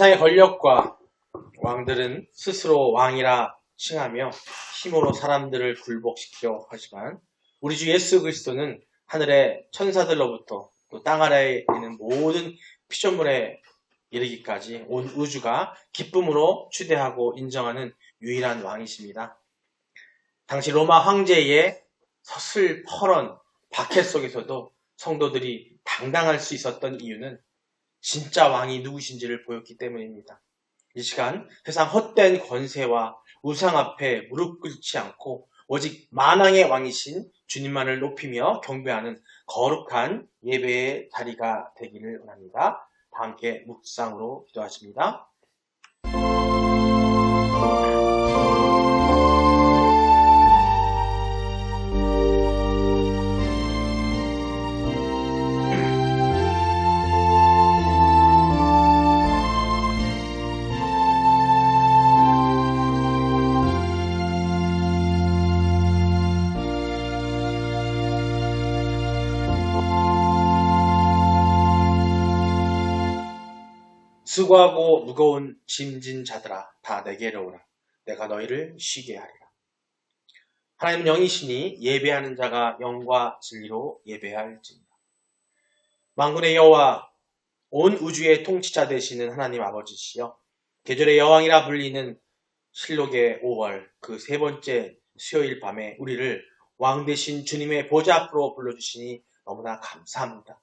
세상의 권력과 왕들은 스스로 왕이라 칭하며 힘으로 사람들을 굴복시키려 하지만 우리 주 예수 그리스도는 하늘의 천사들로부터 또 땅 아래에 있는 모든 피조물에 이르기까지 온 우주가 기쁨으로 추대하고 인정하는 유일한 왕이십니다. 당시 로마 황제의 서슬퍼런 박해 속에서도 성도들이 당당할 수 있었던 이유는 진짜 왕이 누구신지를 보였기 때문입니다. 이 시간 세상 헛된 권세와 우상 앞에 무릎 꿇지 않고 오직 만왕의 왕이신 주님만을 높이며 경배하는 거룩한 예배의 자리가 되기를 원합니다. 다 함께 묵상으로 기도하십니다. 수고하고 무거운 짐진 자들아 다 내게로 오라. 내가 너희를 쉬게 하리라. 하나님 영이시니 예배하는 자가 영과 진리로 예배할지니라. 만군의 여호와 온 우주의 통치자 되시는 하나님 아버지시여, 계절의 여왕이라 불리는 실록의 5월 그 세 번째 수요일 밤에 우리를 왕 되신 주님의 보좌 앞으로 불러주시니 너무나 감사합니다.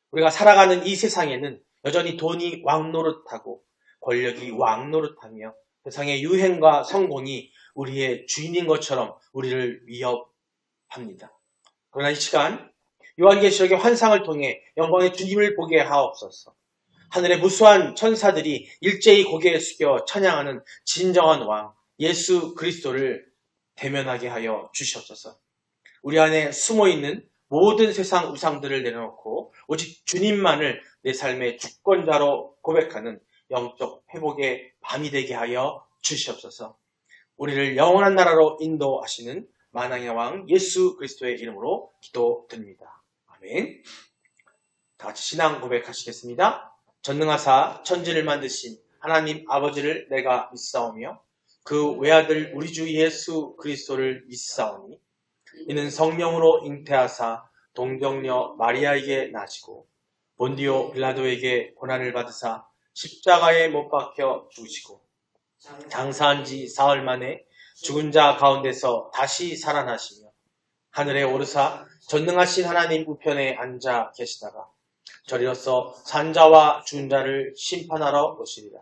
우리가 살아가는 이 세상에는 여전히 돈이 왕노릇하고 권력이 왕노릇하며 세상의 유행과 성공이 우리의 주인인 것처럼 우리를 위협합니다. 그러나 이 시간 요한계시록의 환상을 통해 영광의 주님을 보게 하옵소서. 하늘의 무수한 천사들이 일제히 고개 숙여 찬양하는 진정한 왕 예수 그리스도를 대면하게 하여 주시옵소서. 우리 안에 숨어있는 모든 세상 우상들을 내려놓고 오직 주님만을 내 삶의 주권자로 고백하는 영적 회복의 밤이 되게 하여 주시옵소서. 우리를 영원한 나라로 인도하시는 만왕의 왕 예수 그리스도의 이름으로 기도드립니다. 아멘. 다 같이 신앙 고백하시겠습니다. 전능하사 천지를 만드신 하나님 아버지를 내가 믿사오며 그 외아들 우리 주 예수 그리스도를 믿사오니 이는 성령으로 잉태하사 동정녀 마리아에게 나시고 본디오 빌라도에게 고난을 받으사 십자가에 못 박혀 죽으시고 장사한 지 사흘 만에 죽은 자 가운데서 다시 살아나시며 하늘에 오르사 전능하신 하나님 우편에 앉아 계시다가 저리로서 산자와 죽은 자를 심판하러 오시리라.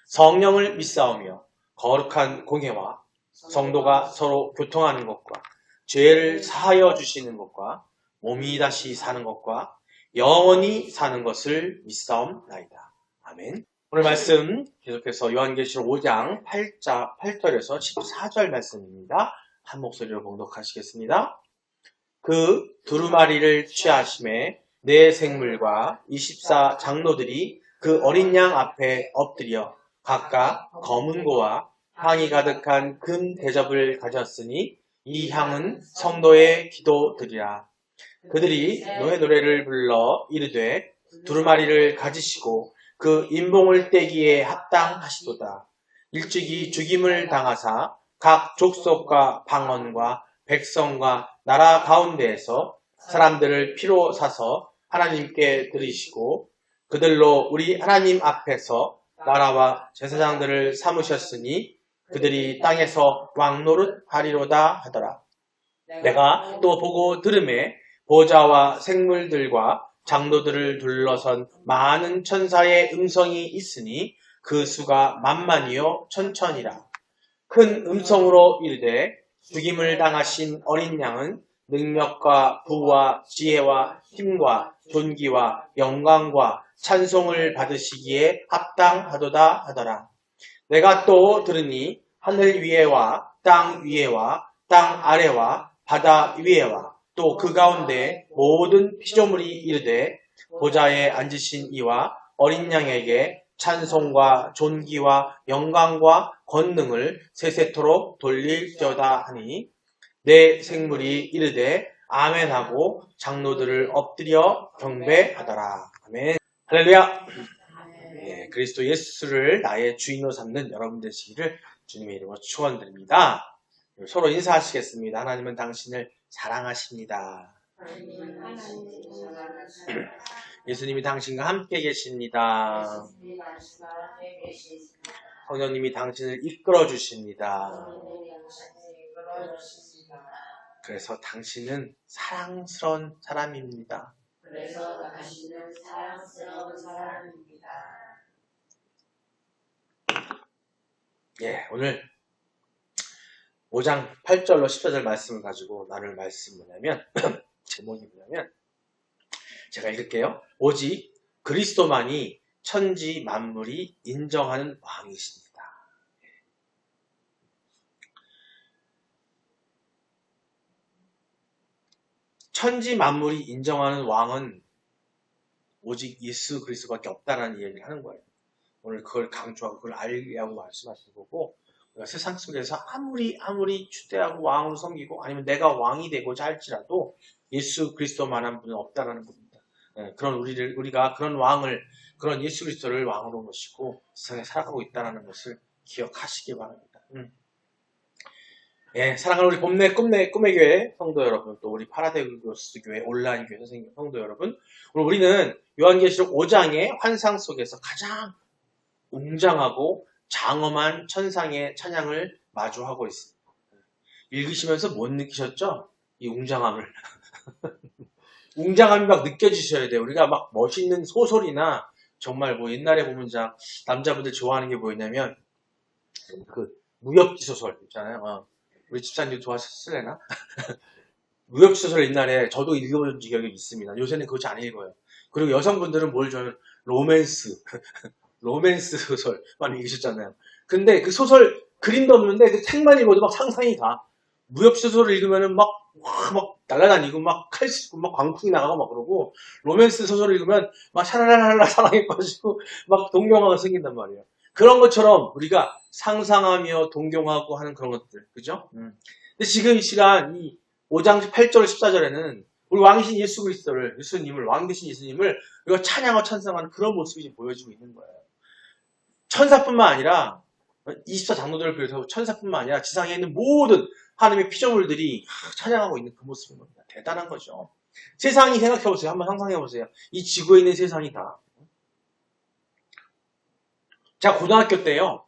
성령을 믿사오며 거룩한 공회와 성도가 서로 교통하는 것과 죄를 사하여 주시는 것과 몸이 다시 사는 것과 영원히 사는 것을 믿사옵나이다. 아멘. 오늘 말씀 계속해서 요한계시록 5장 8절에서 14절 말씀입니다. 한 목소리로 봉독하시겠습니다. 그 두루마리를 취하심에 네 생물과 24 장로들이 그 어린 양 앞에 엎드려 각각 검은 고와 향이 가득한 금 대접을 가졌으니 이 향은 성도의 기도들이라. 그들이 노래를 불러 이르되 두루마리를 가지시고 그 인봉을 떼기에 합당하시도다. 일찍이 죽임을 당하사 각 족속과 방언과 백성과 나라 가운데에서 사람들을 피로 사서 하나님께 드리시고 그들로 우리 하나님 앞에서 나라와 제사장들을 삼으셨으니 그들이 땅에서 왕노릇 하리로다 하더라. 내가 또 보고 들음에 보좌와 생물들과 장로들을 둘러선 많은 천사의 음성이 있으니 그 수가 만만이요 천천이라. 큰 음성으로 이르되 죽임을 당하신 어린 양은 능력과 부와 지혜와 힘과 존귀와 영광과 찬송을 받으시기에 합당하도다 하더라. 내가 또 들으니 하늘 위에와 땅 위에와 땅 아래와 바다 위에와 또 그 가운데 모든 피조물이 이르되 보좌에 앉으신 이와 어린 양에게 찬송과 존귀와 영광과 권능을 세세토록 돌릴지어다 하니 내 생물이 이르되 아멘하고 장로들을 엎드려 경배하더라. 아멘. 할렐루야. 예, 그리스도 예수를 나의 주인으로 삼는 여러분 되시기를 주님의 이름으로 축원드립니다. 서로 인사하시겠습니다. 하나님은 당신을 사랑하십니다. 예수님이 당신과 함께 계십니다. 성령님이 당신을 이끌어 주십니다. 그래서 당신은 사랑스러운 사람입니다. 예, 오늘 5장 8절로 14절 말씀을 가지고 나눌 말씀은 뭐냐면 제목이 뭐냐면 제가 읽을게요. 오직 그리스도만이 천지 만물이 인정하는 왕이십니다. 천지 만물이 인정하는 왕은 오직 예수 그리스도밖에 없다라는 이야기를 하는 거예요. 오늘 그걸 강조하고 그걸 알려고 말씀하시는 거고, 우리가 세상 속에서 아무리 주대하고 왕으로 섬기고 아니면 내가 왕이 되고자 할지라도 예수 그리스도만한 분은 없다라는 겁니다. 그런 우리가 그런 왕을, 그런 예수 그리스도를 왕으로 모시고 세상에 살아가고 있다는 것을 기억하시기 바랍니다. 예, 사랑하는 우리 봄내 꿈의 교회 성도 여러분, 또 우리 파라데우스 교회 온라인 교회 선생님 성도 여러분, 오늘 우리는 요한계시록 5장의 환상 속에서 가장 웅장하고 장엄한 천상의 찬양을 마주하고 있습니다. 읽으시면서 못 느끼셨죠? 이 웅장함을. 웅장함이 막 느껴지셔야 돼요. 우리가 막 멋있는 소설이나 정말 뭐 옛날에 보면 남자분들 좋아하는 게 뭐였냐면 그 무협지 소설 있잖아요. 우리 집사님도 좋아하셨을래나? 무협지 소설 옛날에 저도 읽어본 기억이 있습니다. 요새는 그거 잘 안 읽어요. 그리고 여성분들은 뭘 좋아하면 로맨스 소설 많이 읽으셨잖아요. 근데 그 소설 그림도 없는데 그 책만 읽어도 막 상상이 가. 무협지 소설을 읽으면은 막 날아다니고 막 칼 씻고 막 광풍이 나가고 막 그러고, 로맨스 소설을 읽으면 막 샤라라라 사랑에 빠지고 막 동경화가 생긴단 말이에요. 그런 것처럼 우리가 상상하며 동경하고 하는 그런 것들, 그죠? 근데 지금 이 시간 이 5장 8절 14절에는 우리 왕이신 예수 그리스도를, 예수님을, 왕 되신 예수님을 우리가 찬양하고 찬송하는 그런 모습이 지금 보여지고 있는 거예요. 천사뿐만 아니라 24 장로들을 비롯해서 천사뿐만 아니라 지상에 있는 모든 하나님의 피조물들이 찬양하고 있는 그 모습인 겁니다. 대단한 거죠. 세상이 생각해보세요. 한번 상상해보세요. 이 지구에 있는 세상이 다. 제가 고등학교 때요.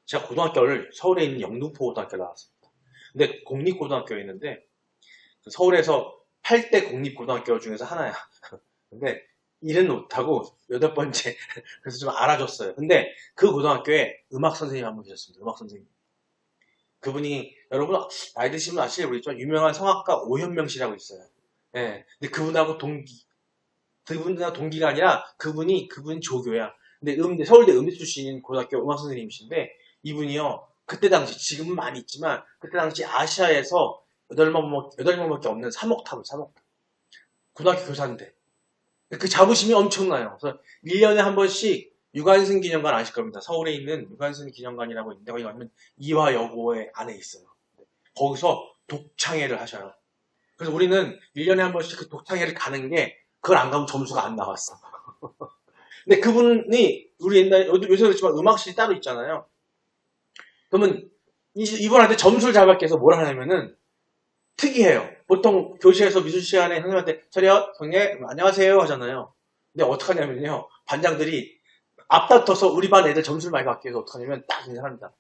제가 고등학교를 서울에 있는 영등포 고등학교 나왔습니다. 근데 공립고등학교에 있는데 서울에서 8대 공립고등학교 중에서 하나야. 근데 일은 못하고 8번째. 그래서 좀 알아줬어요. 근데 그 고등학교에 음악 선생님 한 분 계셨습니다. 음악 선생님. 그분이, 여러분 나이 드시면 아시겠지만 유명한 성악가 오현명 씨라고 있어요. 예. 근데 그분하고 동기가 아니라 그분 조교야. 근데 서울대 음대 출신 고등학교 음악 선생님이신데, 이분이요, 그때 당시, 지금은 많이 있지만 그때 당시 아시아에서 8명밖에 없는 3옥탑 고등학교 교사인데 그 자부심이 엄청나요. 그래서 1년에 한 번씩 유관순 기념관 아실 겁니다. 서울에 있는 유관순 기념관이라고 있는데 거기 가면 이화여고의 안에 있어요. 거기서 독창회를 하셔요. 그래서 우리는 1년에 한 번씩 그 독창회를 가는 게, 그걸 안 가면 점수가 안 나왔어. 근데 그분이, 우리 옛날에, 요새 그렇지만 음악실이 따로 있잖아요. 그러면 이분한테 점수를 잘 받기 위해서 뭐라 하냐면은 특이해요. 보통 교실에서 미술 시간에 선생님한테 차렷, 선생님 안녕하세요 하잖아요. 근데 어떡하냐면요, 반장들이 앞다퉈서 우리 반 애들 점수를 많이 받기 위해서 어떡하냐면 딱 인사합니다.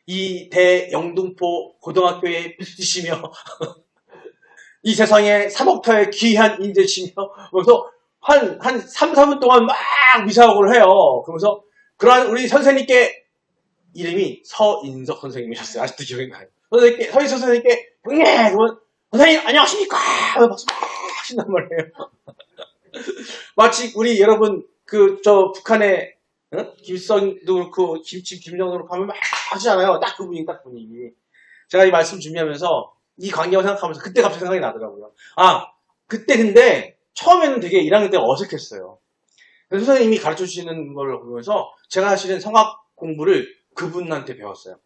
이 대영등포 고등학교에 빚으시며 이 세상에 3억터의 귀한 인재시며, 그래서 한 3, 4분 동안 막 미사학을 해요. 그러면서 그러한 우리 선생님께, 이름이 서인석 선생님이셨어요. 아직도 기억이 나요. 서인석 선생님께 그러면 선생님 안녕하십니까 박수 막 하신단 말이에요. 마치 우리 여러분 북한의 김일성도 그렇고 김정도 그렇고 하면 막 하시잖아요. 딱 그분이. 제가 이 말씀 준비하면서 이 광경을 생각하면서 그때 갑자기 생각이 나더라고요. 그때 근데 처음에는 되게 1학년 때 어색했어요. 선생님이 가르쳐 주시는 걸 보면서 제가 사실은 성악 공부를 그분한테 배웠어요.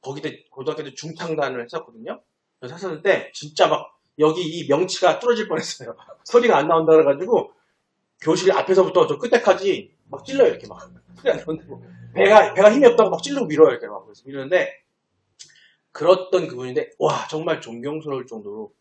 거기도 고등학교 때 중창단을 했었거든요. 그래서 했었는데 진짜 막 여기 이 명치가 뚫어질 뻔했어요. 소리가 안 나온다 그래가지고 교실 앞에서부터 저 끝에까지 막 찔러요, 이렇게 막. 소리 안 나는데, 뭐. 배가 힘이 없다고 막 찔르고 밀어요, 이렇게 막. 그래서 밀었는데, 그랬던 그분인데, 와, 정말 존경스러울 정도로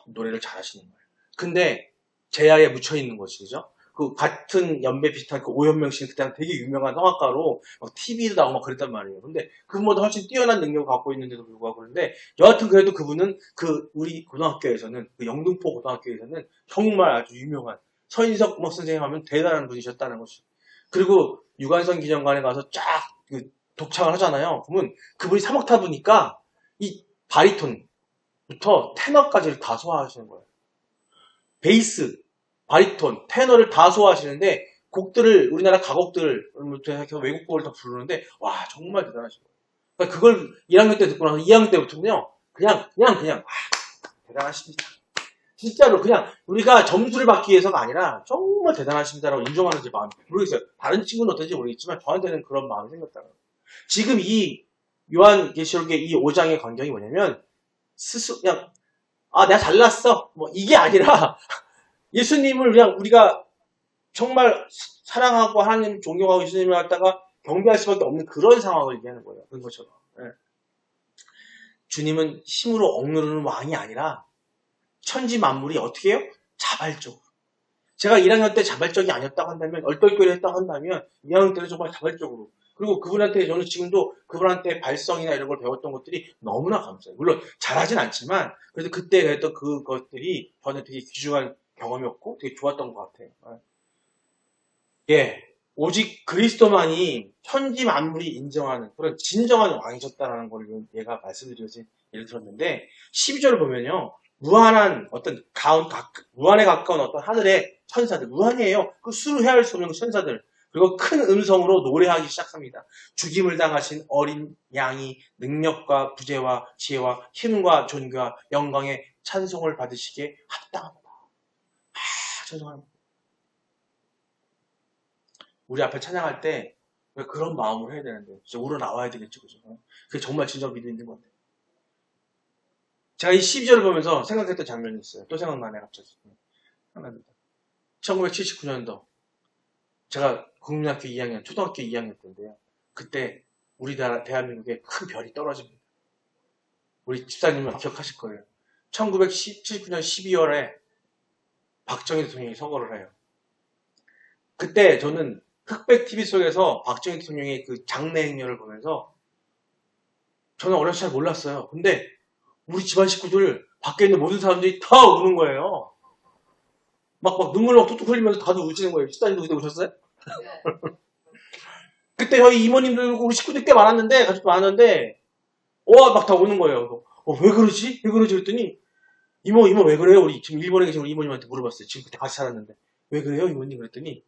노래를 잘하시는 거예요. 근데, 제야에 묻혀있는 것이, 그죠? 그, 같은 연배 비슷한 그 오현명 씨는 그때 되게 유명한 성악가로, 막 TV도 나오고 막 그랬단 말이에요. 근데, 그분보다 훨씬 뛰어난 능력을 갖고 있는데도 불구하고 그런데, 여하튼 그래도 그분은 우리 고등학교에서는, 그 영등포 고등학교에서는 정말 아주 유명한, 서인석 음악 선생님 하면 대단한 분이셨다는 것이. 그리고, 유관선 기념관에 가서 쫙, 독창을 하잖아요. 그러면, 그분이 3옥타브니까, 이 바리톤부터 테너까지를 다 소화하시는 거예요. 베이스, 바리톤, 테너를 다 소화하시는데 곡들을 우리나라 가곡들부터 해서 외국곡을 다 부르는데 와 정말 대단하신 거예요. 그러니까 그걸 1학년 때 듣고 나서 2학년 때부터는요 그냥 대단하십니다. 진짜로 그냥 우리가 점수를 받기 위해서가 아니라 정말 대단하십니다라고 인정하는 제 마음이 모르겠어요. 다른 친구는 어떤지 모르겠지만 저한테는 그런 마음이 생겼다는 거예요. 지금 이 요한계시록의 이 5장의 광경이 뭐냐면 스스로 그냥 내가 잘났어 뭐 이게 아니라 예수님을 그냥 우리가 정말 사랑하고 하나님 존경하고 예수님을 갖다가 경배할 수밖에 없는 그런 상황을 얘기하는 거예요. 그런 것처럼. 네. 주님은 힘으로 억누르는 왕이 아니라 천지 만물이 어떻게 해요? 자발적으로. 제가 1학년 때 자발적이 아니었다고 한다면 얼떨결에 했다고 한다면 2학년 때는 정말 자발적으로 그리고 그분한테 저는 지금도 그분한테 발성이나 이런 걸 배웠던 것들이 너무나 감사해요. 물론 잘하진 않지만 그래도 그때 했던 그것들이 저는 되게 귀중한 경험이었고 되게 좋았던 것 같아요. 예, 오직 그리스도만이 천지 만물이 인정하는 그런 진정한 왕이셨다라는 걸 얘가 말씀드려서 예를 들었는데 12절을 보면요. 무한한 어떤 무한에 가까운 어떤 하늘의 천사들, 무한이에요. 그 수를 헤아릴 수 없는 천사들. 그리고 큰 음성으로 노래하기 시작합니다. 죽임을 당하신 어린 양이 능력과 부재와 지혜와 힘과 존귀와 영광의 찬송을 받으시기에 합당합니다. 찬송합니다. 우리 앞에 찬양할 때 그런 마음으로 해야 되는데 진짜 우러나와야 되겠죠. 그죠? 그게 정말 진정 믿음 있는 건데. 제가 이 12절을 보면서 생각했던 장면이 있어요. 또 생각나네 갑자기. 생각납니다. 1979년도 제가 국민학교 2학년, 초등학교 2학년 때인데요. 그때 우리나라 대한민국에 큰 별이 떨어집니다. 우리 집사님은 기억하실 거예요. 1979년 12월에 박정희 대통령이 서거를 해요. 그때 저는 흑백 TV 속에서 박정희 대통령의 그 장례 행렬을 보면서 저는 어려서 잘 몰랐어요. 근데 우리 집안 식구들 밖에 있는 모든 사람들이 다 우는 거예요. 막 눈물 막 뚝뚝 흘리면서 다들 우시는 거예요. 집사님도 그때 우셨어요? 네. 그때 저희 이모님들 우리 식구들 꽤 많았는데 가족도 많았는데 막 다 우는 거예요. 왜 그러지? 왜 그러지? 그랬더니 이모 왜 그래요? 우리 지금 일본에 계신 우리 이모님한테 물어봤어요. 지금 그때 같이 살았는데 왜 그래요 이모님? 그랬더니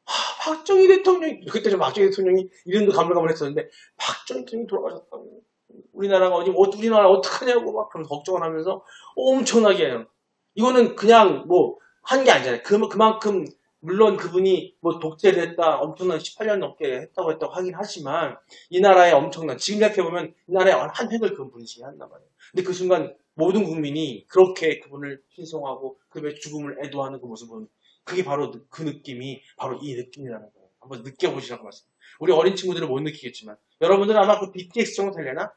박정희 대통령이 그때 좀 박정희 대통령이 이름도 가물가물했었는데 박정희 대통령이 돌아가셨다고 우리나라가 우리나라 어떡하냐고 막 그런 걱정을 하면서 엄청나게 해요. 이거는 그냥 뭐 한 게 아니잖아요. 그만큼 물론 그분이 뭐 독재를 했다 엄청난 18년 넘게 했다고 하긴 하지만 이 나라에 엄청난 지금 생각해보면 이 나라에 한 획을 그은 분이시긴 한단 말이에요. 근데 그 순간 모든 국민이 그렇게 그분을 신송하고 그분의 죽음을 애도하는 그 모습은 그게 바로 그 느낌이 바로 이 느낌이라는 거예요. 한번 느껴보시라고 말씀드립니다. 우리 어린 친구들은 못 느끼겠지만 여러분들은 아마 그 BTS 정도 되려나?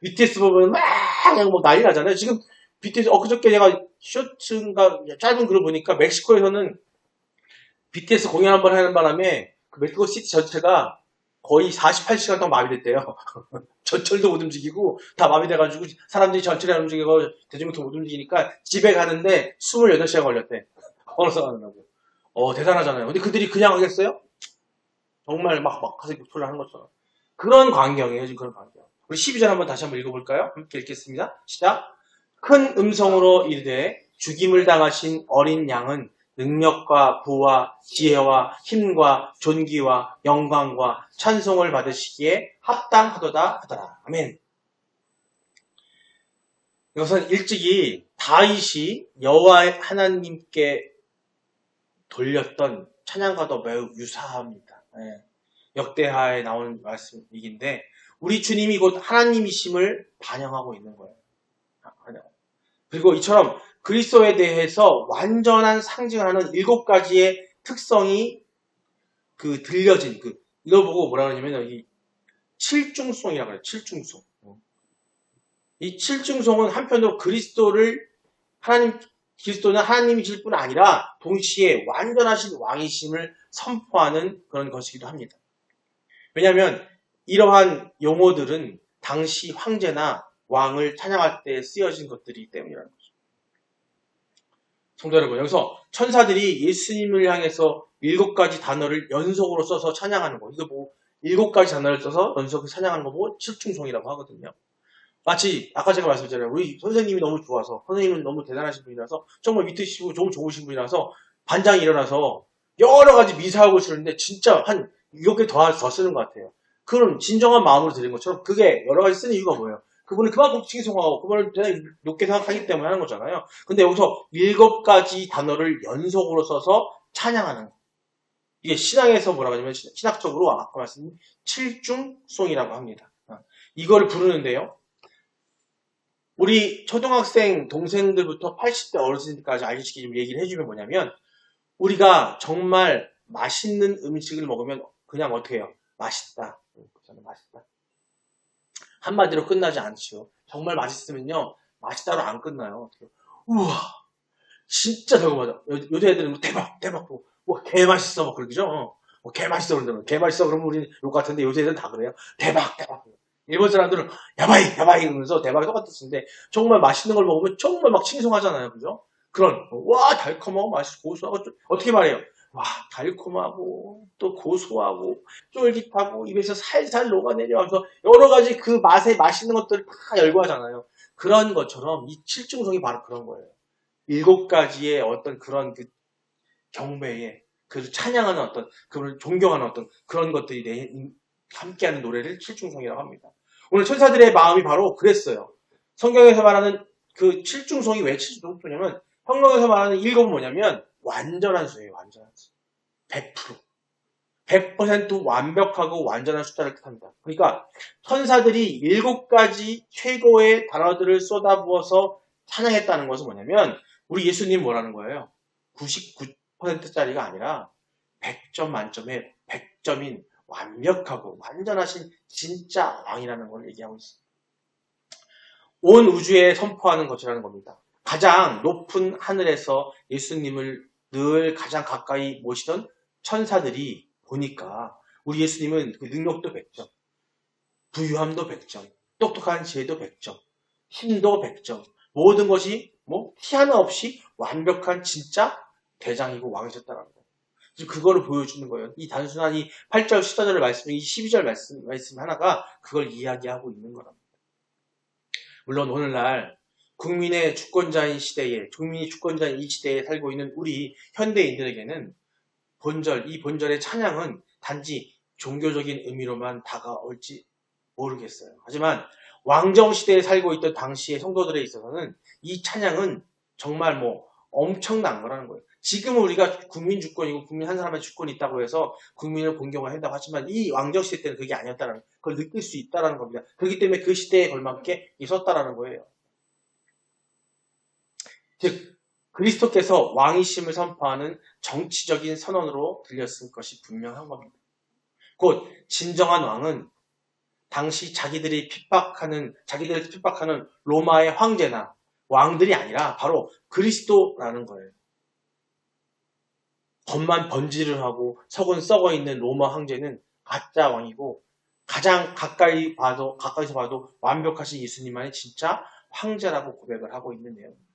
BTS 보면 막 그냥 뭐 난리 나잖아요. 지금 BTS 그저께 제가 쇼츠인가 짧은 글을 보니까 멕시코에서는 BTS 공연 한번 하는 바람에 그 멕시코 시티 전체가 거의 48시간 동안 마비됐대요. 전철도 못 움직이고 다 마비돼가지고 사람들이 전철에 안 움직이고 대중교통 못 움직이니까 집에 가는데 28시간 걸렸대. 걸어서 가느라고. 대단하잖아요. 근데 그들이 그냥 하겠어요? 정말 막 가슴이 불편하는 것처럼. 그런 광경이에요, 지금 그런 광경. 우리 12절 한번 다시 한번 읽어볼까요? 함께 읽겠습니다. 시작. 큰 음성으로 이르되 죽임을 당하신 어린 양은 능력과 부와 지혜와 힘과 존귀와 영광과 찬송을 받으시기에 합당하도다 하더라. 아멘. 이것은 일찍이 다윗이 여호와 하나님께 돌렸던 찬양과도 매우 유사합니다. 네. 역대하에 나오는 말씀이긴데 우리 주님이 곧 하나님이심을 반영하고 있는 거예요. 그리고 이처럼 그리스도에 대해서 완전한 상징을 하는 7가지의 특성이 그 들려진 이걸 보고 뭐라 그러냐면 이 칠중송이라고 해요. 칠중송. 이 칠중송은 한편으로 그리스도는 하나님이실 뿐 아니라 동시에 완전하신 왕이심을 선포하는 그런 것이기도 합니다. 왜냐하면 이러한 용어들은 당시 황제나 왕을 찬양할 때 쓰여진 것들이기 때문이라는 거죠. 성도 여러분, 여기서 천사들이 예수님을 향해서 7가지 단어를 연속으로 써서 찬양하는 거. 이거 보고 7가지 단어를 써서 연속으로 찬양하는 거 보고 칠중송이라고 하거든요. 마치 아까 제가 말씀드렸잖아요. 우리 선생님이 너무 좋아서, 선생님은 너무 대단하신 분이라서, 정말 믿으시고 좋으신 분이라서 반장이 일어나서 여러 가지 미사하고 쓰는데 진짜 한 7개 더 쓰는 것 같아요. 그럼 진정한 마음으로 드린 것처럼 그게 여러 가지 쓰는 이유가 뭐예요? 그분은 그만큼 칭송하고 그분을 대단히 높게 생각하기 때문에 하는 거잖아요. 근데 여기서 7가지 단어를 연속으로 써서 찬양하는 거. 이게 신앙에서 뭐라고 하냐면 신학적으로 아까 말씀드린 칠중송이라고 합니다. 이걸 부르는데요. 우리 초등학생 동생들부터 80대 어르신들까지 알려주기 좀 얘기를 해주면 뭐냐면 우리가 정말 맛있는 음식을 먹으면 그냥 어떻게 해요? 맛있다. 저는 맛있다. 한마디로 끝나지 않죠. 정말 맛있으면요. 맛있다로 안 끝나요. 어떻게 우와 진짜 달콤하다. 요새 애들은 뭐 대박 뭐 개 맛있어 막 그러죠. 뭐 개 맛있어 그러면 개 맛있어 그러면 우리는 욕 같은데 요새 애들은 다 그래요. 대박. 일본 사람들은 야바이 이러면서 대박이 똑같았는데 정말 맛있는 걸 먹으면 정말 막 칭송하잖아요. 그죠? 그런 와 달콤하고 맛있고 고소하고 어떻게 말해요? 와 달콤하고 또 고소하고 쫄깃하고 입에서 살살 녹아내려와서 여러 가지 그 맛에 맛있는 것들을 다 열거하잖아요. 그런 것처럼 이 칠중성이 바로 그런 거예요. 7가지의 어떤 그런 그 경배에 그 찬양하는 어떤 그걸 존경하는 어떤 그런 것들이 함께하는 노래를 칠중성이라고 합니다. 오늘 천사들의 마음이 바로 그랬어요. 성경에서 말하는 그 칠중성이 왜 칠중성이냐면 성경에서 말하는 7은 뭐냐면 완전한 수예요. 완전한 수. 100%. 100% 완벽하고 완전한 숫자를 뜻합니다. 그러니까 천사들이 7가지 최고의 단어들을 쏟아부어서 찬양했다는 것은 뭐냐면 우리 예수님 뭐라는 거예요? 99%짜리가 아니라 100점 만점에 100점인 완벽하고 완전하신 진짜 왕이라는 걸 얘기하고 있습니다. 온 우주에 선포하는 것이라는 겁니다. 가장 높은 하늘에서 예수님을 늘 가장 가까이 모시던 천사들이 보니까 우리 예수님은 그 능력도 100점, 부유함도 100점, 똑똑한 지혜도 100점, 힘도 100점, 모든 것이 티 하나 없이 완벽한 진짜 대장이고 왕이셨다는 거예요. 그거를 보여주는 거예요. 이 단순한 이 8절, 14절의 말씀, 이 12절 말씀 하나가 그걸 이야기하고 있는 거랍니다. 물론 오늘날 국민의 주권자인 시대에, 국민이 주권자인 이 시대에 살고 있는 우리 현대인들에게는 이 본절의 찬양은 단지 종교적인 의미로만 다가올지 모르겠어요. 하지만 왕정시대에 살고 있던 당시의 성도들에 있어서는 이 찬양은 정말 엄청난 거라는 거예요. 지금은 우리가 국민 주권이고 국민 한 사람의 주권이 있다고 해서 국민을 공경을 한다고 하지만 이 왕정시대 때는 그게 아니었다는 걸 느낄 수 있다는 겁니다. 그렇기 때문에 그 시대에 걸맞게 있었다는 거예요. 즉 그리스도께서 왕이심을 선포하는 정치적인 선언으로 들렸을 것이 분명한 겁니다. 곧 진정한 왕은 당시 자기들을 핍박하는 로마의 황제나 왕들이 아니라 바로 그리스도라는 거예요. 겉만 번지를 하고 석은 썩어 있는 로마 황제는 가짜 왕이고 가장 가까이서 봐도 완벽하신 예수님만이 진짜 황제라고 고백을 하고 있는 내용입니다.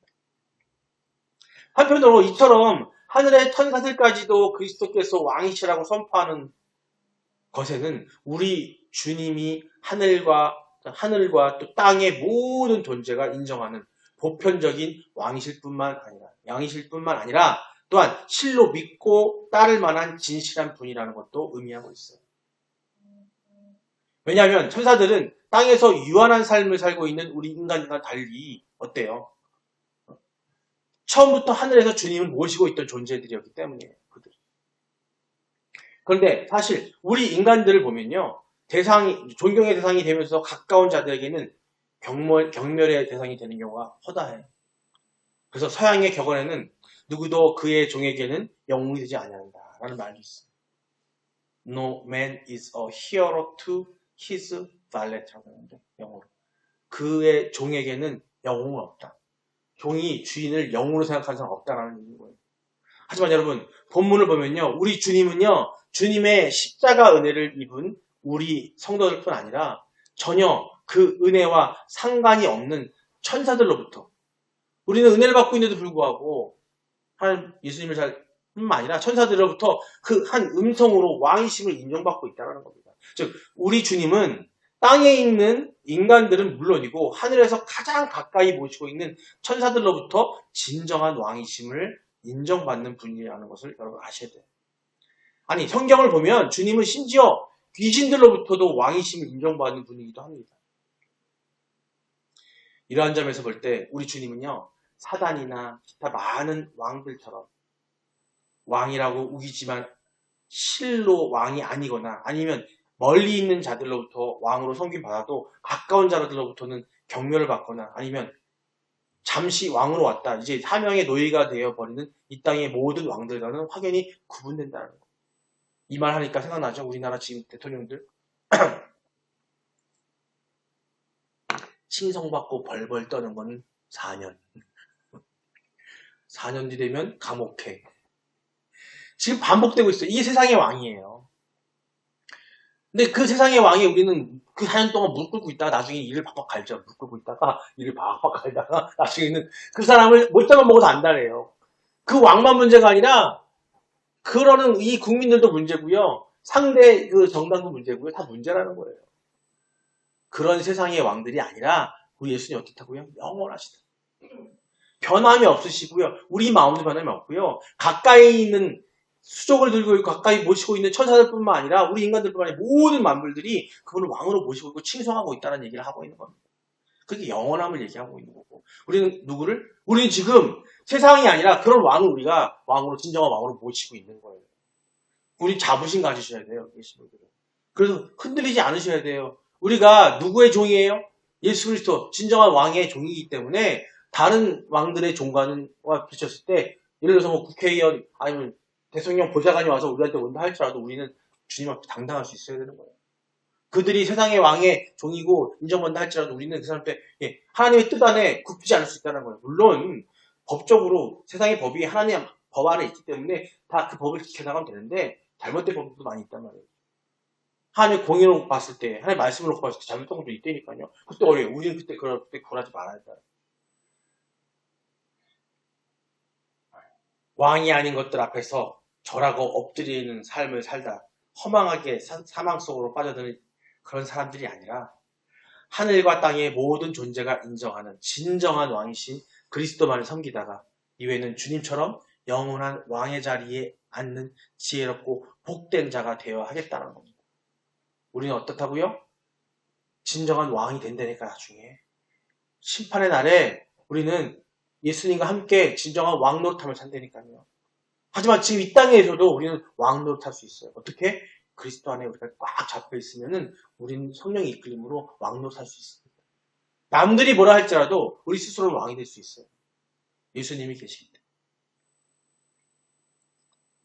한편으로 이처럼 하늘의 천사들까지도 그리스도께서 왕이시라고 선포하는 것에는 우리 주님이 하늘과 또 땅의 모든 존재가 인정하는 보편적인 왕이실 뿐만 아니라 또한 실로 믿고 따를 만한 진실한 분이라는 것도 의미하고 있어요. 왜냐하면 천사들은 땅에서 유한한 삶을 살고 있는 우리 인간과 달리 어때요? 처음부터 하늘에서 주님을 모시고 있던 존재들이었기 때문이에요. 그런데 사실 우리 인간들을 보면요. 존경의 대상이 되면서 가까운 자들에게는 경멸의 대상이 되는 경우가 허다해요. 그래서 서양의 격언에는 누구도 그의 종에게는 영웅이 되지 아니한다라는 말이 있어요. No man is a hero to his valet라고 하는데 영어로. 그의 종에게는 영웅은 없다. 종이 주인을 영웅으로 생각하는 사람 없다라는 얘기인 거예요. 하지만 여러분, 본문을 보면요. 우리 주님은요. 주님의 십자가 은혜를 입은 우리 성도들 뿐 아니라 전혀 그 은혜와 상관이 없는 천사들로부터 우리는 은혜를 받고 있는데도 불구하고 하나님 예수님을 잘 뿐만 아니라 천사들로부터 그 한 음성으로 왕이심을 인정받고 있다는 겁니다. 즉 우리 주님은 땅에 있는 인간들은 물론이고 하늘에서 가장 가까이 모시고 있는 천사들로부터 진정한 왕이심을 인정받는 분이라는 것을 여러분 아셔야 돼요. 아니 성경을 보면 주님은 심지어 귀신들로부터도 왕이심을 인정받는 분이기도 합니다. 이러한 점에서 볼 때 우리 주님은요. 사단이나 기타 많은 왕들처럼 왕이라고 우기지만 실로 왕이 아니거나 아니면 멀리 있는 자들로부터 왕으로 섬김받아도 가까운 자들로부터는 경멸을 받거나 아니면 잠시 왕으로 왔다 이제 사명의 노예가 되어버리는 이 땅의 모든 왕들과는 확연히 구분된다는 거. 이 말 하니까 생각나죠? 우리나라 지금 대통령들 칭송받고 벌벌 떠는 건 4년 4년 뒤 되면 감옥해. 지금 반복되고 있어요. 이게 세상의 왕이에요. 근데 그 세상의 왕이 우리는 그 4년 동안 무릎 꿇고 있다가 나중에 일을 박박 갈죠. 무릎 꿇고 있다가 일을 박박 갈다가 나중에는 그 사람을 못잡아 먹어서 안다래요. 그 왕만 문제가 아니라 그러는 이 국민들도 문제고요. 상대 그 정당도 문제고요. 다 문제라는 거예요. 그런 세상의 왕들이 아니라 우리 예수님이 어떻다고요? 영원하시다. 변함이 없으시고요. 우리 마음도 변함이 없고요. 가까이 있는 수족을 들고 있고 가까이 모시고 있는 천사들뿐만 아니라 우리 인간들뿐만 아니라 모든 만물들이 그분을 왕으로 모시고 있고 칭송하고 있다는 얘기를 하고 있는 겁니다. 그게 영원함을 얘기하고 있는 거고 우리는 누구를? 우리는 지금 세상이 아니라 그런 왕을 우리가 왕으로 진정한 왕으로 모시고 있는 거예요. 우리 자부심 가지셔야 돼요. 계신 분들은. 그래서 흔들리지 않으셔야 돼요. 우리가 누구의 종이에요? 예수 그리스도 진정한 왕의 종이기 때문에 다른 왕들의 종과는 비쳤을 때 예를 들어서 뭐 국회의원 아니면 대통령 보좌관이 와서 우리한테 온다 할지라도 우리는 주님 앞에 당당할 수 있어야 되는 거예요. 그들이 세상의 왕의 종이고 인정받는다 할지라도 우리는 그 사람 앞에 하나님의 뜻 안에 굽히지 않을 수 있다는 거예요. 물론 법적으로 세상의 법이 하나님 법 안에 있기 때문에 다 그 법을 지켜나가면 되는데 잘못된 법도 많이 있단 말이에요. 하나님 공의로 봤을 때 하나님 말씀을 놓고 봤을 때 잘못된 것도 있다니까요. 그때 어려요. 우리는 그때 그럴 때 굴하지 말아야 돼요. 왕이 아닌 것들 앞에서 절하고 엎드리는 삶을 살다 허망하게 사망 속으로 빠져드는 그런 사람들이 아니라 하늘과 땅의 모든 존재가 인정하는 진정한 왕이신 그리스도만을 섬기다가 이후에는 주님처럼 영원한 왕의 자리에 앉는 지혜롭고 복된 자가 되어야 하겠다는 겁니다. 우리는 어떻다고요? 진정한 왕이 된다니까 나중에. 심판의 날에 우리는 예수님과 함께 진정한 왕 노릇함을 산다니까요. 하지만 지금 이 땅에서도 우리는 왕 노릇할 수 있어요. 어떻게? 그리스도 안에 우리가 꽉 잡혀 있으면은 우리는 성령의 이끌림으로 왕 노릇할 수 있습니다. 남들이 뭐라 할지라도 우리 스스로는 왕이 될 수 있어요. 예수님이 계시기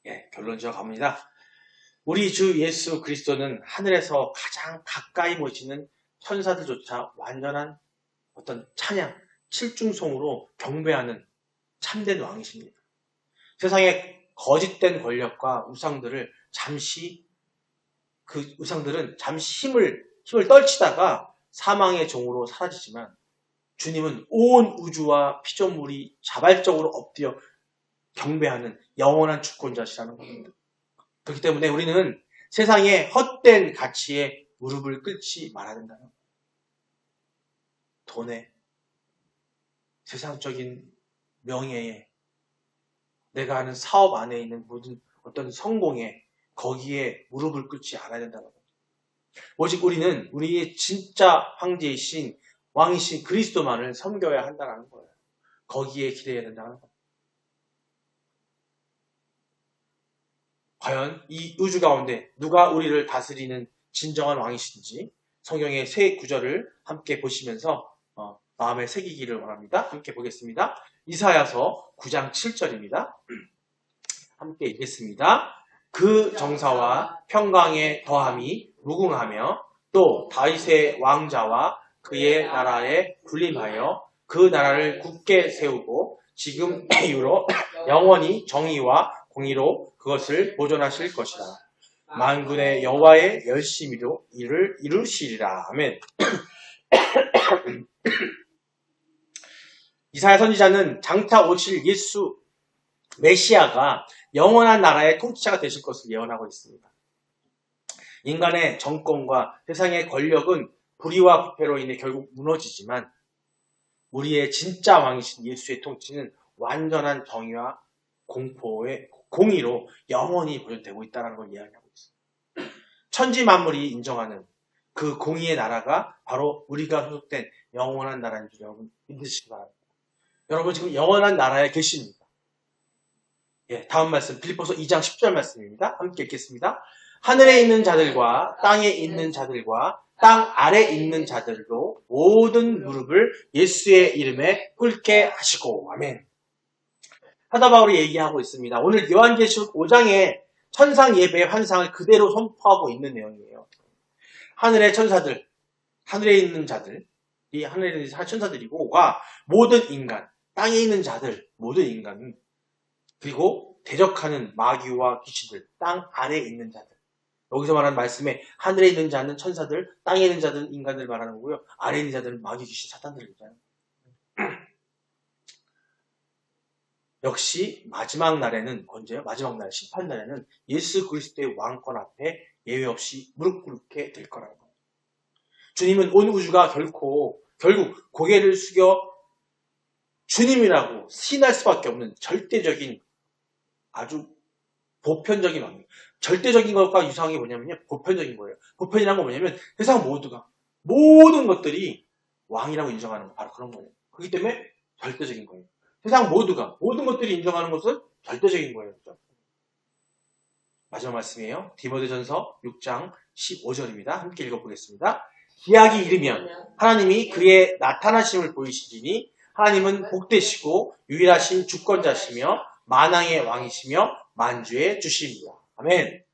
때문에. 결론 지어 갑니다. 우리 주 예수 그리스도는 하늘에서 가장 가까이 모시는 천사들조차 완전한 어떤 찬양, 칠중송으로 경배하는 참된 왕이십니다. 세상의 거짓된 권력과 우상들을 잠시 그 우상들은 잠시 힘을 떨치다가 사망의 종으로 사라지지만 주님은 온 우주와 피조물이 자발적으로 엎드려 경배하는 영원한 주권자시라는 겁니다. 그렇기 때문에 우리는 세상의 헛된 가치에 무릎을 꿇지 말아야 된다는 거예요. 돈에, 세상적인 명예에, 내가 하는 사업 안에 있는 모든 어떤 성공에 거기에 무릎을 꿇지 않아야 된다는 겁니다. 오직 우리는 우리의 진짜 황제이신 왕이신 그리스도만을 섬겨야 한다는 거예요. 거기에 기대해야 된다는 겁니다. 과연 이 우주 가운데 누가 우리를 다스리는 진정한 왕이신지 성경의 세 구절을 함께 보시면서 마음에 새기기를 원합니다. 함께 보겠습니다. 이사야서 9장 7절입니다. 함께 읽겠습니다. 그 정사와 평강의 더함이 무궁하며 또 다윗의 왕자와 그의 나라에 군림하여 그 나라를 굳게 세우고 지금 이후로 영원히 정의와 공의로 그것을 보존하실 것이라. 만군의 여호와의 열심히로 이를 이루시리라. 아멘. 이사야 선지자는 장차 오실 예수 메시아가 영원한 나라의 통치자가 되실 것을 예언하고 있습니다. 인간의 정권과 세상의 권력은 불의와 부패로 인해 결국 무너지지만 우리의 진짜 왕이신 예수의 통치는 완전한 정의와 공의로 영원히 보존되고 있다는 걸 이야기하고 있습니다. 천지 만물이 인정하는 그 공의의 나라가 바로 우리가 소속된 영원한 나라인 줄 여러분 믿으시기 바랍니다. 여러분 지금 영원한 나라에 계십니다. 예, 다음 말씀 빌립보서 2장 10절 말씀입니다. 함께 읽겠습니다. 하늘에 있는 자들과 땅에 있는 자들과 땅 아래 있는 자들도 모든 무릎을 예수의 이름에 꿇게 하시고 아멘. 사도 바울이 얘기하고 있습니다. 오늘 요한계시록 5장의 천상 예배의 환상을 그대로 선포하고 있는 내용이에요. 하늘의 천사들, 하늘에 있는 자들, 이 하늘에 있는 천사들이고가 모든 인간, 땅에 있는 자들, 모든 인간, 그리고 대적하는 마귀와 귀신들, 땅 아래에 있는 자들. 여기서 말하는 말씀에 하늘에 있는 자는 천사들, 땅에 있는 자들은 인간들 말하는 거고요. 아래에 있는 자들은 마귀, 귀신, 사탄들이잖아요. 역시 마지막 날에는 언제요? 마지막 날, 심판날에는 예수 그리스도의 왕권 앞에 예외 없이 무릎 꿇게 될 거라는 거예요. 주님은 온 우주가 결국 고개를 숙여 주님이라고 시인할 수밖에 없는 절대적인 아주 보편적인 왕이에요. 절대적인 것과 유사한 게 뭐냐면요. 보편적인 거예요. 보편이란 건 뭐냐면 세상 모두가 모든 것들이 왕이라고 인정하는 거 바로 그런 거예요. 그렇기 때문에 절대적인 거예요. 세상 모두가 모든 것들이 인정하는 것은 절대적인 거예요. 그렇죠? 마지막 말씀이에요. 디모데전서 6장 15절입니다. 함께 읽어보겠습니다. 기약이 이르면 하나님이 그의 나타나심을 보이시리니 하나님은 복되시고 유일하신 주권자시며 만왕의 왕이시며 만주의 주시입니다. 아멘.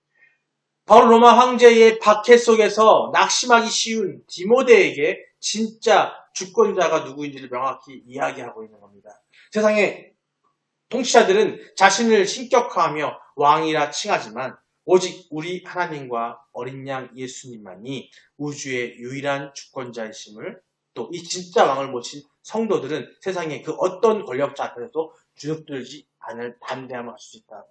바로 로마 황제의 박해 속에서 낙심하기 쉬운 디모데에게 진짜 주권자가 누구인지를 명확히 이야기하고 있는 겁니다. 세상의 통치자들은 자신을 신격화하며 왕이라 칭하지만 오직 우리 하나님과 어린 양 예수님만이 우주의 유일한 주권자이심을 또 이 진짜 왕을 모신 성도들은 세상의 그 어떤 권력자 앞에서도 주눅들지 않을 담대함을 할 수 있다.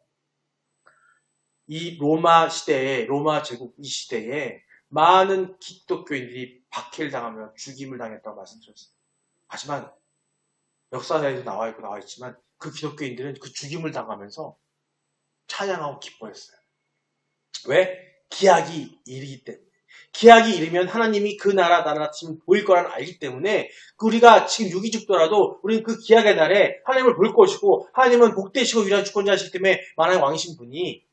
이 로마 시대에, 로마 제국 이 시대에 많은 기독교인들이 박해를 당하며 죽임을 당했다고 말씀드렸습니다. 하지만 역사에도 나와 있지만 그 기독교인들은 그 죽임을 당하면서 찬양하고 기뻐했어요. 왜? 기약이 이르기 때문에. 기약이 이르면 하나님이 그 나라 지금 보일 거라는 알기 때문에 우리가 지금 육이 죽더라도 우리는 그 기약의 날에 하나님을 볼 것이고 하나님은 복되시고 유일한 주권자이시기 때문에 만왕의 왕이신 분이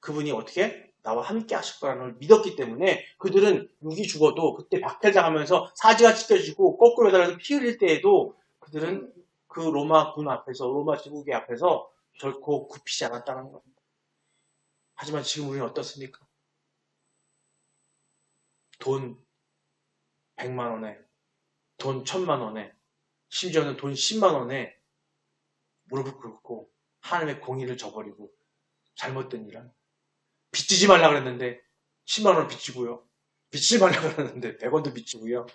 그분이 어떻게? 나와 함께 하실 거라는 걸 믿었기 때문에 그들은 육이 죽어도 그때 박해를 당하면서 사지가 찢겨지고 거꾸로 매달려서 피 흘릴 때에도 그들은 그 로마 군 앞에서 로마 제국의 앞에서 결코 굽히지 않았다는 겁니다. 하지만 지금 우리는 어떻습니까? 돈 100만 원에, 돈 1000만 원에, 심지어는 돈 10만 원에 무릎을 꿇고 하나님의 공의를 저버리고 잘못된 일은 빚지지 말라 그랬는데 10만 원을 빚지고요. 빚지지 말라 그랬는데 100원도 빚지고요.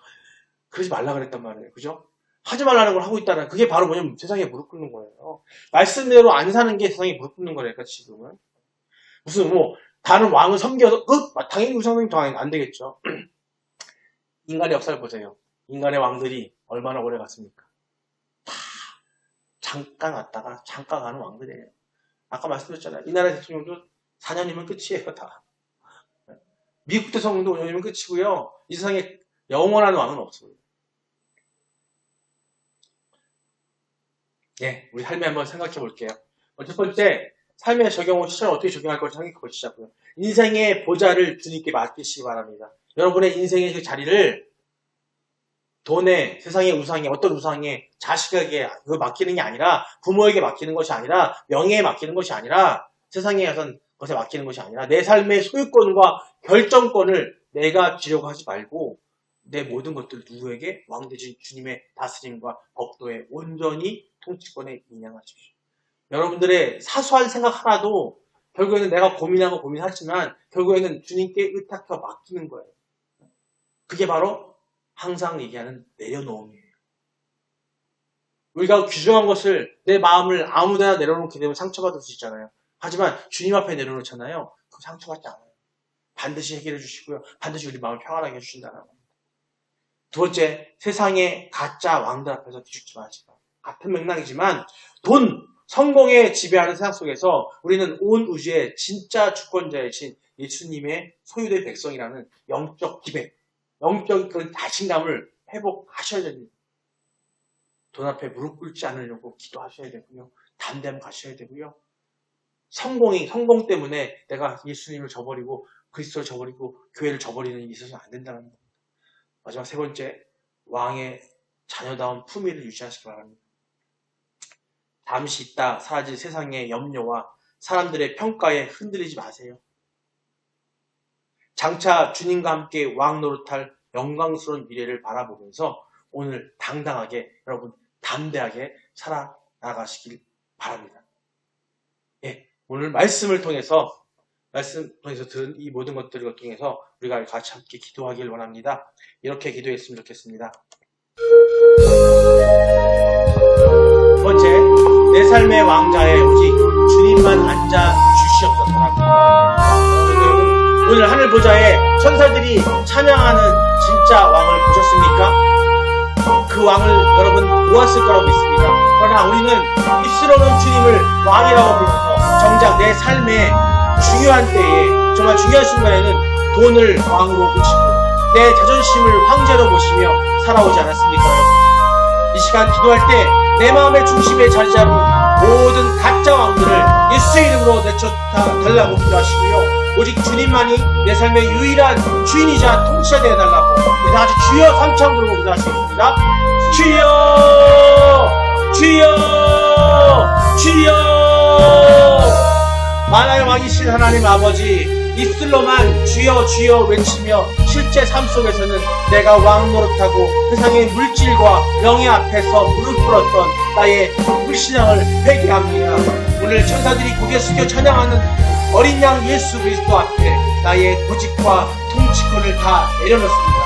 그러지 말라 그랬단 말이에요. 그죠? 하지 말라는 걸 하고 있다는 그게 바로 뭐냐면 세상에 무릎 꿇는 거예요. 말씀대로 안 사는 게 세상에 무릎 꿇는 거니까 지금은. 무슨 뭐 다른 왕을 섬겨서 당연히 우상님 당연히 안 되겠죠. 인간의 역사를 보세요. 인간의 왕들이 얼마나 오래 갔습니까? 다 잠깐 왔다가 잠깐 가는 왕들이에요. 아까 말씀드렸잖아요. 이 나라 대통령도 4년이면 끝이에요. 다. 미국 대통령도 5년이면 끝이고요. 이 세상에 영원한 왕은 없어요. 예, 우리 삶에 한번 생각해 볼게요. 첫 번째, 삶의 적용을 실천을 어떻게 적용할 것을 생각해 보시자고요. 인생의 보좌를 주님께 맡기시기 바랍니다. 여러분의 인생의 그 자리를 돈에, 세상의 우상에, 어떤 우상에, 자식에게 그거 맡기는 게 아니라, 부모에게 맡기는 것이 아니라, 명예에 맡기는 것이 아니라, 세상의 어떤 것에 맡기는 것이 아니라 내 삶의 소유권과 결정권을 내가 쥐려고 하지 말고 내 모든 것들을 누구에게? 왕 대신 주님의 다스림과 법도에 온전히 통치권에 인양하십시오. 여러분들의 사소한 생각 하나도 결국에는 내가 고민하고 고민하지만 결국에는 주님께 의탁해 맡기는 거예요. 그게 바로 항상 얘기하는 내려놓음이에요. 우리가 귀중한 것을 내 마음을 아무데나 내려놓게 되면 상처받을 수 있잖아요. 하지만 주님 앞에 내려놓잖아요. 그럼 상처받지 않아요. 반드시 해결해 주시고요. 반드시 우리 마음을 평안하게 해주신다는 겁니다. 두 번째, 세상의 가짜 왕들 앞에서 뒤죽지 마시고. 같은 맥락이지만 돈, 성공에 지배하는 세상 속에서 우리는 온 우주의 진짜 주권자이신 예수님의 소유된 백성이라는 영적 기백, 영적 그런 자신감을 회복하셔야 됩니다. 돈 앞에 무릎 꿇지 않으려고 기도하셔야 되고요. 담대함 가셔야 되고요. 성공 때문에 내가 예수님을 저버리고 그리스도를 저버리고 교회를 저버리는 일이 있어서는 안 된다는 겁니다. 마지막 세 번째, 왕의 자녀다운 품위를 유지하시기 바랍니다. 잠시 있다 사라질 세상의 염려와 사람들의 평가에 흔들리지 마세요. 장차 주님과 함께 왕 노릇할 영광스러운 미래를 바라보면서 오늘 당당하게 여러분 담대하게 살아나가시길 바랍니다. 예, 오늘 말씀을 통해서 들은 이 모든 것들을 통해서 우리가 같이 함께 기도하길 원합니다. 이렇게 기도했으면 좋겠습니다. 두 번째, 내 삶의 왕자에 오직 주님만 앉아 주시옵소서라고 기도합니다. 오늘 하늘 보좌에 천사들이 찬양하는 진짜 왕을 보셨습니까? 그 왕을 여러분 보았을 거라고 믿습니다. 그러나 우리는 입술로는 주님을 왕이라고 부르면서 정작 내 삶의 중요한 때에 정말 중요한 순간에는 돈을 왕으로 모시고 내 자존심을 황제로 모시며 살아오지 않았습니까? 여러분? 이 시간 기도할 때 내 마음의 중심에 자리 잡은 모든 가짜 왕들을 예수의 이름으로 내쫓아달라고 기도하시고요. 오직 주님만이 내 삶의 유일한 주인이자 통치자 되어달라고 우리 다같이 주여 삼창 부르고 기도하시겠습니다. 주여 주여 주여. 만화의 왕이신 하나님 아버지, 입술로만 주여 주여 외치며 실제 삶 속에서는 내가 왕 노릇하고 세상의 물질과 명예 앞에서 무릎 꿇었던 나의 불신앙을 회개합니다. 오늘 천사들이 고개 숙여 찬양하는 어린 양 예수 그리스도 앞에 나의 고집과 통치권을 다 내려놓습니다.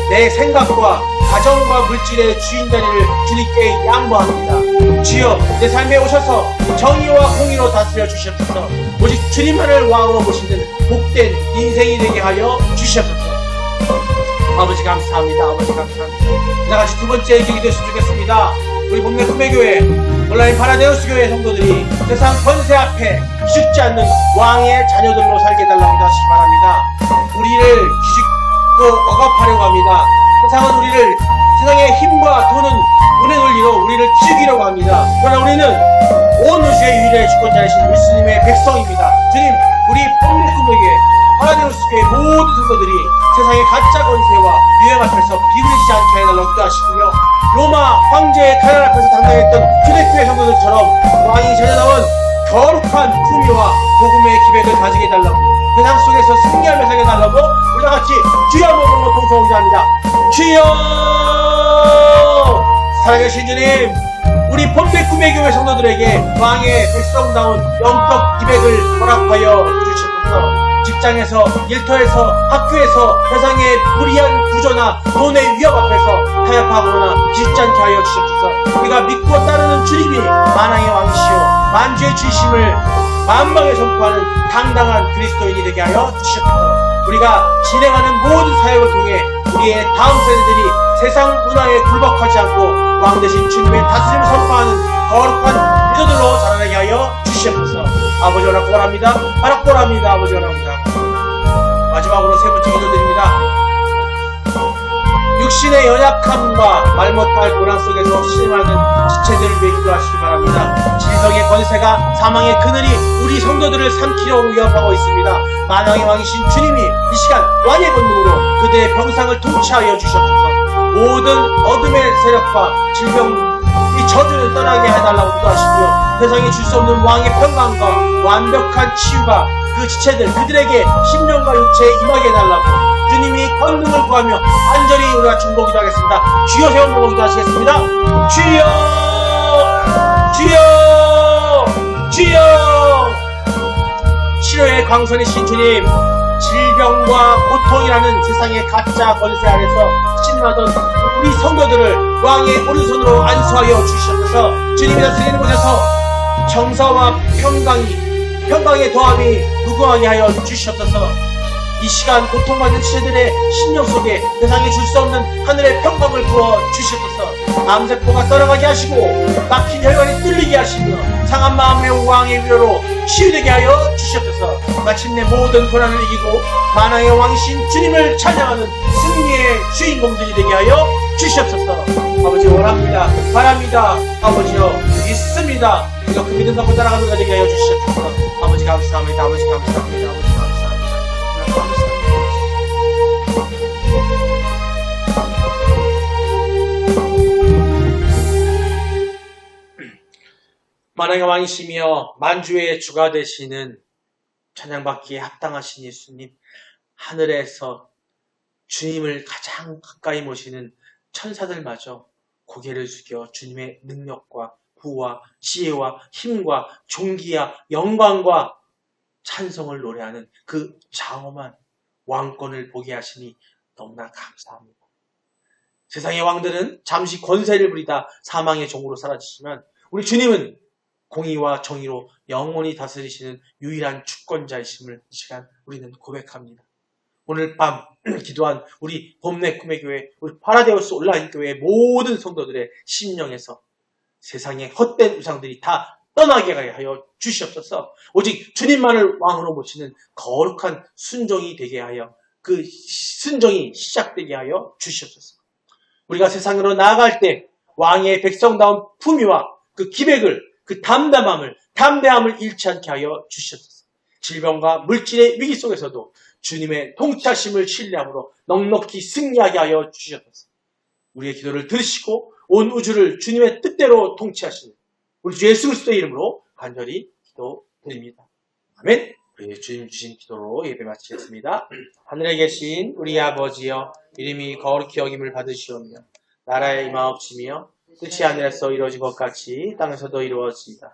내 생각과 가정과 물질의 주인 자리를 주님께 양보합니다. 주여 내 삶에 오셔서 정의와 공의로 다스려 주시옵소서. 오직 주님만을 왕으로 모시는 복된 인생이 되게 하여 주시옵소서. 아버지 감사합니다. 아버지 감사합니다. 다같이 두 번째 기도가 되었으면 좋겠습니다. 우리 본래 꿈의교회 온라인 파라데우스 교회 성도들이 세상 권세 앞에 기죽지 않는 왕의 자녀들로 살게 해달라고 기도하시기 바랍니다. 우리를 기죽고 억압하려고 합니다. 세상은 우리를 세상의 힘과 돈은 운의 논리로 우리를 기죽이려고 합니다. 그러나 우리는 온 우주의 유일의 주권자이신 예수님의 백성입니다. 주님, 우리 본래 꿈에게 파라데우스 교회 모든 성도들이 세상의 가짜 권세와 유행 앞에서 비굴해지지 않게 해달라고 기도하시고요. 로마 황제의 가난 앞에서 당당했던 초대교회 성도들처럼 왕이 자녀다운 거룩한 품위와 복음의 기백을 가지게 해달라고 세상 속에서 승리하며 살게 해달라고 우리가 같이 주여 한번 부르고 동성기도합니다. 주여! 살아계신 주님, 우리 본대 꿈의 교회 성도들에게 왕의 백성다운 영적 기백을 허락하여 주시옵소서. 직장에서, 일터에서, 학교에서 세상의 불의한 구조나 돈의 위협 앞에서 타협하거나 기죽지 않게 하여 주시옵소서. 우리가 믿고 따르는 주님이 만왕의 왕이시오 만주의 주심을 만방에 선포하는 당당한 그리스도인이 되게 하여 주시옵소서. 우리가 진행하는 모든 사역을 통해 우리의 다음 세대들이 세상 문화에 굴복하지 않고 왕 대신 주님의 다스림을 선포하는 거룩한 리더들로 자라나게 하여 주시옵소서. 아버지 허락 구원합니다. 허락 구원합니다. 아버지 허락합니다. 마지막으로 세 번째 기도드립니다. 육신의 연약함과 말 못할 고난 속에서 신음하는 지체들을 위해 기도하시기 바랍니다. 진성의 권세가 사망의 그늘이 우리 성도들을 삼키려 위협하고 있습니다. 만왕의 왕이신 주님이 이 시간 왕의 권능으로 그들의 병상을 통치하여 주시옵소서. 모든 어둠의 세력과 질병 이 저주를 떠나게 해달라고 기도하시고요. 세상에 줄 수 없는 왕의 평강과 완벽한 치유가 그 지체들 그들에게 심령과 육체에 임하게 해달라고 주님이 권능을 구하며 간절히 우리가 중보기도 하겠습니다. 주여 세운 중보기도 하시겠습니다. 주여 주여 주여. 치료의 광선이신 주님, 질병과 고통이라는 세상의 가짜 권세 아래서 신나던 우리 성도들을 왕의 오른손으로 안수하여 주시옵소서. 주님이 다스리는 곳에서 정사와 평강의 도함이 무궁하게 하여 주시옵소서. 이 시간 고통받는 지체들의 심령 속에 세상에 줄 수 없는 하늘의 평강을 부어 주시옵소서. 암세포가 떠나가게 하시고 막힌 혈관이 뚫리게 하시며 상한 마음의 왕의 위로로 치유되게 하여 주시옵소서. 마침내 모든 고난을 이기고 만왕의 왕이신 주님을 찬양하는 승리의 주인공들이 되게 하여 주시옵소서. 아버지 원합니다. 바랍니다. 아버지여 믿습니다. 우리가 그 믿음 갖고 따라가는 자 되게 하여 주시옵소서. 아버지 감사합니다. 아버지 감사합니다. 아버지 감사합니다. 감사합니다. 만왕의 왕이시며 만주의 주가 되시는 찬양받기에 합당하신 예수님, 하늘에서 주님을 가장 가까이 모시는 천사들마저 고개를 숙여 주님의 능력과 구와 지혜와 힘과 존귀와 영광과 찬송을 노래하는 그 장엄한 왕권을 보게 하시니 너무나 감사합니다. 세상의 왕들은 잠시 권세를 부리다 사망의 종으로 사라지지만 우리 주님은 공의와 정의로 영원히 다스리시는 유일한 주권자이심을 이 시간 우리는 고백합니다. 오늘 밤 기도한 우리 봄내 꿈의 교회, 우리 파라데우스 온라인 교회의 모든 성도들의 심령에서 세상의 헛된 우상들이 다 떠나게 하여 주시옵소서. 오직 주님만을 왕으로 모시는 거룩한 순종이 되게 하여 그 순종이 시작되게 하여 주시옵소서. 우리가 세상으로 나아갈 때 왕의 백성다운 품위와 그 기백을, 그 담대함을 잃지 않게 하여 주시옵소서. 질병과 물질의 위기 속에서도 주님의 통치하심을 신뢰함으로 넉넉히 승리하게 하여 주시옵소서. 우리의 기도를 들으시고 온 우주를 주님의 뜻대로 통치하시는 우리 주 예수 그리스도의 이름으로 간절히 기도드립니다. 아멘. 우리 주님 주신 기도로 예배 마치겠습니다. 하늘에 계신 우리 아버지여, 이름이 거룩히 여김을 받으시오며 나라의 임하옵시며 뜻이 하늘에서 이루어진 것 같이 땅에서도 이루어지이다.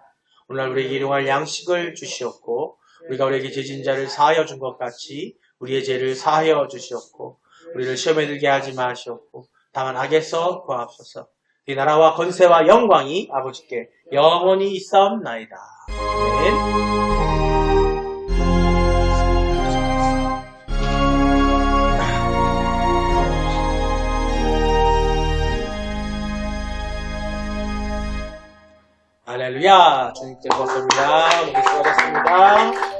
오늘 우리에게 일용할 양식을 주시옵고 우리가 우리에게 죄진 자를 사하여 준 것 같이 우리의 죄를 사하여 주시옵고 우리를 시험에 들게 하지 마시옵고 다만 악에서 구하옵소서. 이 나라와 권세와 영광이 아버지께 영원히 있사옵나이다. 아멘. 할렐루야. 주님께 감사합니다. 모두 수고하셨습니다.